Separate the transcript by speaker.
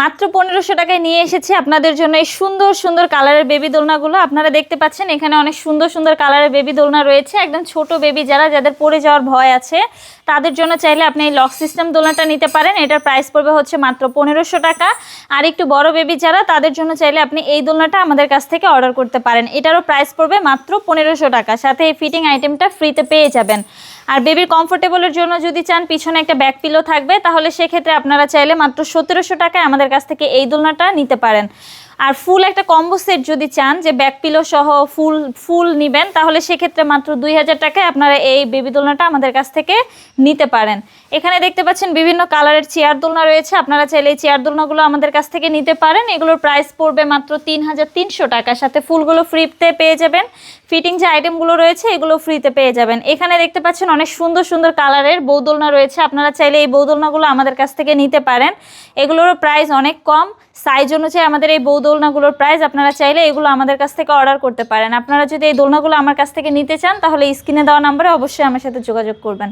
Speaker 1: মাত্র 1500 টাকায় নিয়ে এসেছি আপনাদের জন্য এই সুন্দর সুন্দর কালারের বেবি দোলনাগুলো। আপনারা দেখতে পাচ্ছেন এখানে অনেক সুন্দর সুন্দর কালারের বেবি দোলনা রয়েছে। একদম ছোট বেবি যাদের পড়ে যাওয়ার ভয় আছে তাদের জন্য চাইলে আপনি এই লক সিস্টেম দোলনাটা নিতে পারেন। এটার প্রাইস পড়বে হচ্ছে মাত্র 1500 টাকা। আর একটু বড় বেবি তাদের জন্য চাইলে আপনি এই দোলনাটা আমাদের কাছ থেকে অর্ডার করতে পারেন। এটারও প্রাইস পড়বে মাত্র 1500 টাকা, সাথে এই ফিটিং আইটেমটা ফ্রিতে পেয়ে যাবেন। আর বেবির কমফোর্টেবলের জন্য যদি চান পিছনে একটা ব্যাক পিলো থাকবে, তাহলে সেক্ষেত্রে আপনারা চাইলে মাত্র 1700 টাকায় আমাদের কাছ থেকে এই দোলনাটা নিতে পারেন। আর ফুল একটা কম্বো সেট যদি চান যে ব্যাক পিলো সহ ফুল নেবেন, তাহলে সেক্ষেত্রে মাত্র 2000 টাকায় আপনারা এই বেবি দোলনাটা আমাদের কাছ থেকে নিতে পারেন। এখানে দেখতে পাচ্ছেন বিভিন্ন কালারের চেয়ার দোলনা রয়েছে। আপনারা চাইলে এই চেয়ার দোলনাগুলো আমাদের কাছ থেকে নিতে পারেন। এগুলোর প্রাইস পড়বে মাত্র 3300 টাকা, সাথে ফুলগুলো ফ্রিতে পেয়ে যাবেন। ফিটিং যে আইটেমগুলো রয়েছে এগুলো ফ্রিতে পেয়ে যাবেন। এখানে দেখতে পাচ্ছেন অনেক সুন্দর সুন্দর কালারের বউ দোলনা রয়েছে। আপনারা চাইলে এই বউ দোলনাগুলো আমাদের কাছ থেকে নিতে পারেন। এগুলোরও প্রাইস অনেক কম। সাইজ অনুযায়ী আমাদের এই বউ দোলনাগুলোর প্রাইস, আপনারা চাইলে এগুলো আমাদের কাছ থেকে অর্ডার করতে পারেন। আপনারা যদি এই দোলনাগুলো আমার কাছ থেকে নিতে চান তাহলে স্ক্রিনে দেওয়া নাম্বারে অবশ্যই আমার সাথে যোগাযোগ করবেন।